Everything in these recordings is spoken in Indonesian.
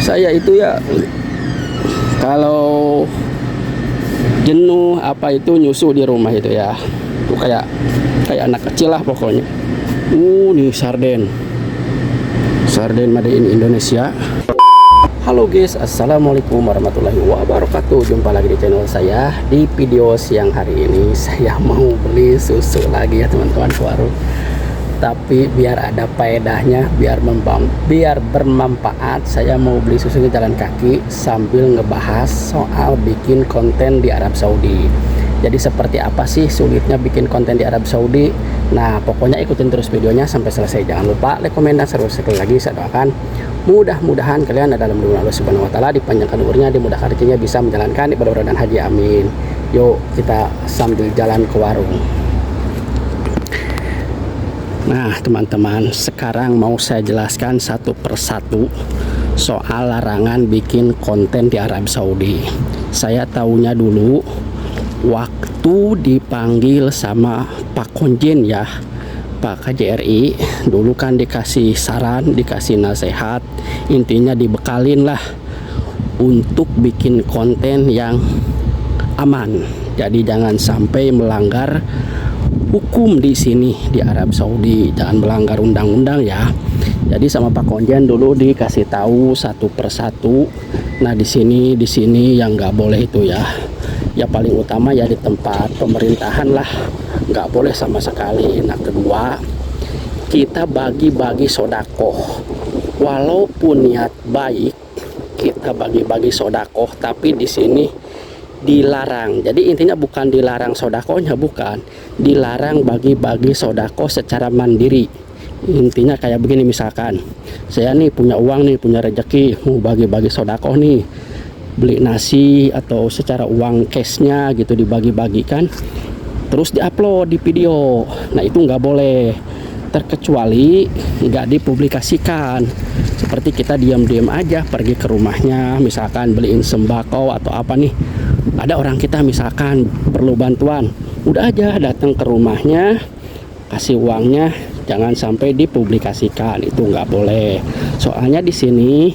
Saya itu ya kalau jenuh apa itu nyusu di rumah itu ya. Itu kayak anak kecil lah pokoknya. Nih sarden made in Indonesia. Halo guys, assalamualaikum warahmatullahi wabarakatuh. Jumpa lagi di channel saya. Di video siang hari ini saya mau beli susu lagi ya teman-teman ke warung. Tapi biar ada faedahnya, biar bermanfaat, saya mau beli susu jalan kaki sambil ngebahas soal bikin konten di Arab Saudi. Jadi seperti apa sih sulitnya bikin konten di Arab Saudi? Nah pokoknya ikutin terus videonya sampai selesai. Jangan lupa like, komen, dan share. Sekali lagi saya doakan mudah-mudahan kalian ada dalam lindungan Allah Subhanahu wa taala, dipanjangkan umurnya, dimudahkan rezekinya, bisa menjalankan ibadah dan haji, amin. Yuk kita sambil jalan ke warung. Nah teman-teman, sekarang mau saya jelaskan satu persatu soal larangan bikin konten di Arab Saudi. Saya tahunya dulu waktu dipanggil sama Pak Konjen ya, Pak KJRI, dulu kan dikasih saran, dikasih nasihat, intinya dibekalin lah untuk bikin konten yang aman. Jadi jangan sampai melanggar hukum di sini di Arab Saudi, jangan melanggar undang-undang ya. Jadi sama Pak Konjen dulu dikasih tahu satu persatu. Nah di sini yang nggak boleh itu ya. Ya paling utama ya di tempat pemerintahan lah, nggak boleh sama sekali. Nah kedua, kita bagi-bagi sodakoh, walaupun niat baik kita bagi-bagi sodakoh, tapi di sini dilarang. Jadi intinya bukan dilarang sodakohnya, bukan, dilarang bagi-bagi sodakoh secara mandiri. Intinya kayak begini, misalkan saya nih punya uang nih, punya rezeki, mau bagi-bagi sodakoh nih, beli nasi atau secara uang cashnya gitu dibagi-bagikan, terus diupload di video. Nah itu nggak boleh, terkecuali nggak dipublikasikan. Seperti kita diam-diam aja pergi ke rumahnya, misalkan beliin sembako atau apa nih, ada orang kita misalkan perlu bantuan, udah aja datang ke rumahnya, kasih uangnya, jangan sampai dipublikasikan. Itu nggak boleh. Soalnya di sini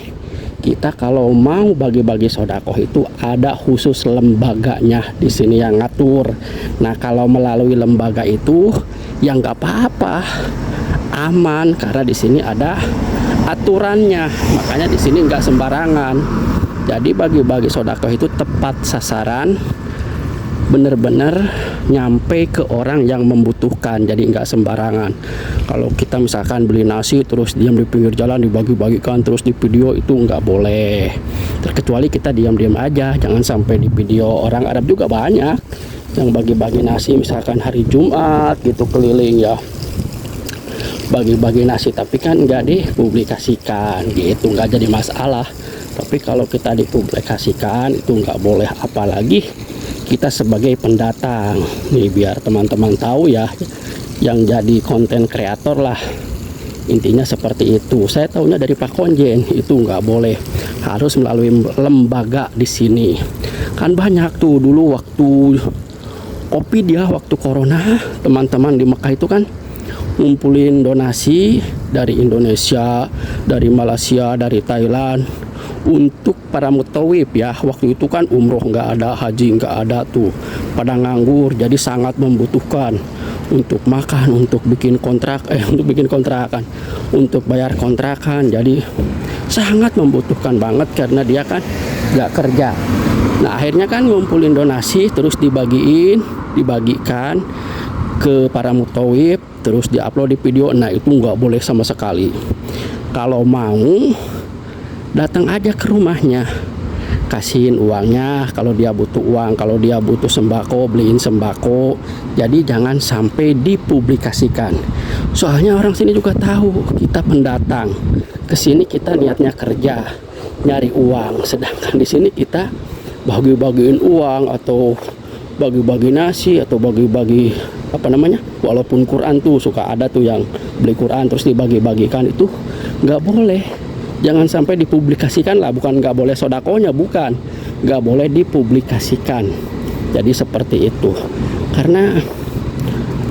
kita kalau mau bagi-bagi sodakoh itu ada khusus lembaganya di sini yang ngatur. Nah kalau melalui lembaga itu ya nggak apa-apa, aman, karena di sini ada aturannya. Makanya di sini nggak sembarangan. Jadi bagi-bagi sodakoh itu tepat sasaran, bener-bener nyampe ke orang yang membutuhkan. Jadi nggak sembarangan. Kalau kita misalkan beli nasi terus diam di pinggir jalan dibagi-bagikan terus di video, itu nggak boleh. Terkecuali kita diam-diam aja, jangan sampai di video. Orang Arab juga banyak yang bagi-bagi nasi, misalkan hari Jumat gitu keliling ya, bagi-bagi nasi, tapi kan nggak dipublikasikan gitu, nggak jadi masalah. Tapi kalau kita dipublikasikan itu nggak boleh, apalagi kita sebagai pendatang nih, biar teman-teman tahu ya, yang jadi konten kreator lah, intinya seperti itu. Saya tahunya dari Pak Konjen, itu nggak boleh, harus melalui lembaga di sini. Kan banyak tuh dulu waktu COVID ya, waktu corona, teman-teman di Mekah itu kan ngumpulin donasi dari Indonesia, dari Malaysia, dari Thailand, untuk para mutawif ya. Waktu itu kan umroh nggak ada, haji nggak ada tuh, pada nganggur, jadi sangat membutuhkan untuk makan, untuk bikin kontrakan, untuk bayar kontrakan. Jadi sangat membutuhkan banget karena dia kan nggak kerja. Nah akhirnya kan ngumpulin donasi terus dibagikan ke para mutawif, terus diupload di video. Nah itu nggak boleh sama sekali. Kalau mau datang aja ke rumahnya, kasihin uangnya kalau dia butuh uang, kalau dia butuh sembako beliin sembako. Jadi jangan sampai dipublikasikan. Soalnya orang sini juga tahu kita pendatang ke sini, kita niatnya kerja nyari uang, sedangkan di sini kita bagi-bagiin uang atau bagi-bagi nasi atau bagi-bagi apa namanya, walaupun Quran tuh suka ada tuh yang beli Quran terus dibagi-bagikan, itu nggak boleh. Jangan sampai dipublikasikan lah, bukan nggak boleh sodakohnya, bukan, nggak boleh dipublikasikan. Jadi seperti itu, karena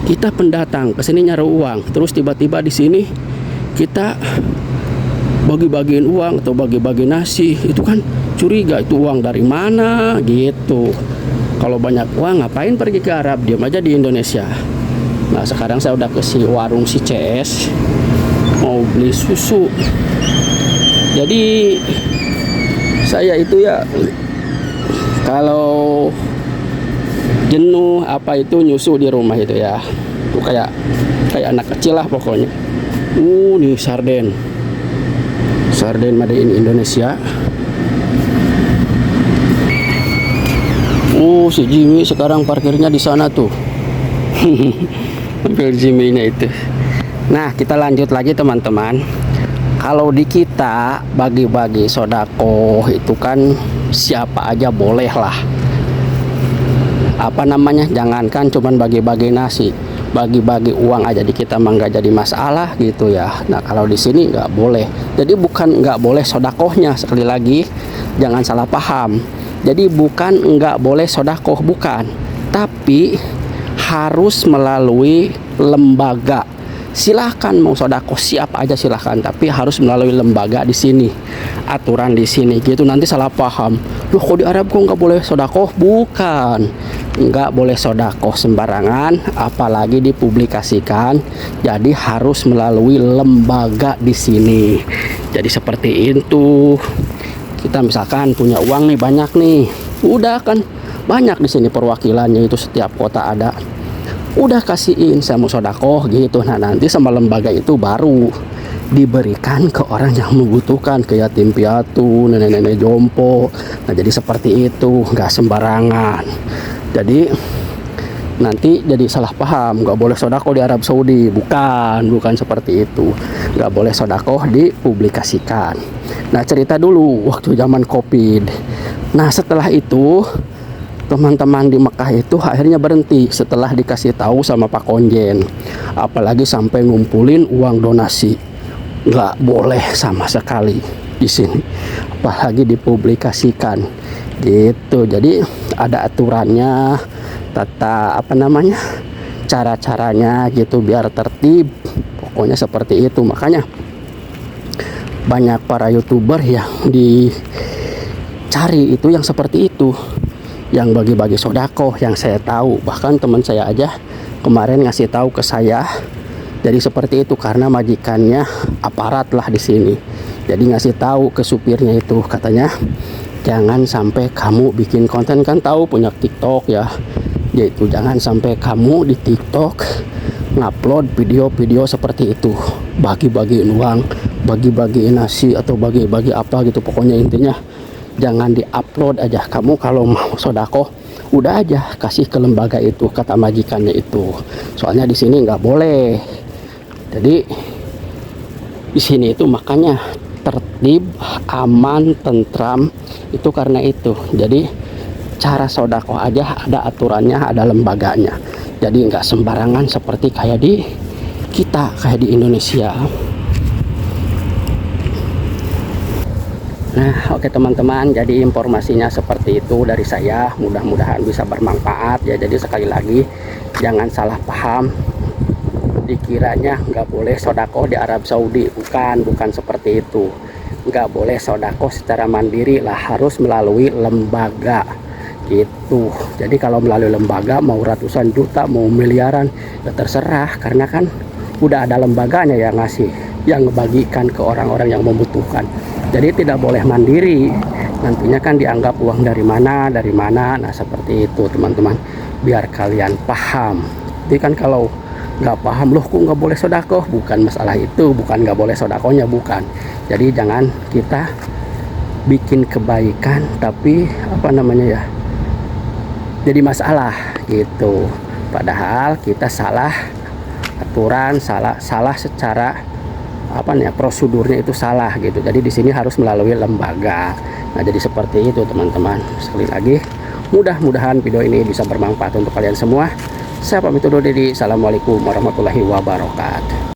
kita pendatang ke sini nyari uang, terus tiba-tiba di sini kita bagi-bagiin uang atau bagi-bagi nasi, itu kan curiga, itu uang dari mana gitu. Kalau banyak uang ngapain pergi ke Arab, diam aja di Indonesia. Nah sekarang saya udah ke si warung si CS mau beli susu. Jadi saya itu ya kalau jenuh apa itu nyusu di rumah itu ya, itu kayak anak kecil lah pokoknya. Nih sarden made in Indonesia. Si Jimmy sekarang parkirnya di sana tuh. Ambil Jimmy-nya itu. Nah kita lanjut lagi teman-teman. Kalau di kita bagi-bagi sodako itu kan siapa aja boleh lah. Apa namanya, jangankan cuman bagi-bagi nasi, bagi-bagi uang aja di kita mah nggak jadi masalah gitu ya. Nah kalau di sini nggak boleh. Jadi bukan nggak boleh sodakohnya, sekali lagi jangan salah paham. Jadi bukan nggak boleh sodakoh, bukan, tapi harus melalui lembaga. Silahkan mau sodakoh siapa aja silahkan, tapi harus melalui lembaga di sini, aturan di sini gitu. Nanti salah paham, loh kok di Arab kok nggak boleh sodakoh? Bukan, nggak boleh sodakoh sembarangan, apalagi dipublikasikan. Jadi harus melalui lembaga di sini. Jadi seperti itu. Kita misalkan punya uang nih banyak nih, udah kan banyak di sini perwakilannya itu, setiap kota ada. Udah kasihin saya mau sodakoh gitu. Nah nanti sama lembaga itu baru diberikan ke orang yang membutuhkan, ke yatim piatu, nenek-nenek jompo. Nah jadi seperti itu, nggak sembarangan. Jadi nanti jadi salah paham, nggak boleh sodakoh di Arab Saudi. Bukan seperti itu, nggak boleh sodakoh dipublikasikan. Nah cerita dulu waktu zaman COVID. Nah setelah itu teman-teman di Mekah itu akhirnya berhenti setelah dikasih tahu sama Pak Konjen, apalagi sampai ngumpulin uang donasi. Nggak boleh sama sekali di sini, apalagi dipublikasikan gitu. Jadi ada aturannya, cara-caranya gitu biar tertib. Pokoknya seperti itu. Makanya banyak para YouTuber yang dicari itu yang seperti itu, yang bagi-bagi sodakoh, yang saya tahu. Bahkan teman saya aja kemarin ngasih tahu ke saya. Jadi seperti itu karena majikannya aparat lah di sini. Jadi ngasih tahu ke supirnya itu, katanya jangan sampai kamu bikin konten, kan tahu punya TikTok ya. Yaitu jangan sampai kamu di TikTok ngupload video-video seperti itu, bagi-bagiin uang, bagi-bagiin nasi atau bagi-bagi apa gitu. Pokoknya intinya jangan diupload aja. Kamu kalau mau sodakoh udah aja kasih ke lembaga itu, kata majikannya itu. Soalnya di sini nggak boleh. Jadi di sini itu makanya tertib, aman, tentram itu karena itu. Jadi cara sodakoh aja ada aturannya, ada lembaganya. Jadi nggak sembarangan seperti kayak di kita, kayak di Indonesia. Nah oke teman-teman, jadi informasinya seperti itu dari saya, mudah-mudahan bisa bermanfaat ya. Jadi sekali lagi jangan salah paham, dikiranya nggak boleh sodakoh di Arab Saudi. Bukan seperti itu. Nggak boleh sodakoh secara mandiri lah, harus melalui lembaga gitu. Jadi kalau melalui lembaga mau ratusan juta, mau miliaran ya terserah, karena kan udah ada lembaganya yang ngasih, yang ngebagikan ke orang-orang yang membutuhkan. Jadi tidak boleh mandiri, nantinya kan dianggap uang dari mana. Nah seperti itu teman-teman, biar kalian paham. Jadi kan kalau nggak paham, loh kok nggak boleh sodakoh, bukan masalah itu, bukan nggak boleh sodakohnya, bukan. Jadi jangan kita bikin kebaikan tapi jadi masalah gitu, padahal kita salah aturan, salah secara prosedurnya itu salah gitu. Jadi di sini harus melalui lembaga. Nah jadi seperti itu teman-teman. Sekali lagi mudah-mudahan video ini bisa bermanfaat untuk kalian semua. Saya pamit undur diri. Assalamualaikum warahmatullahi wabarakatuh.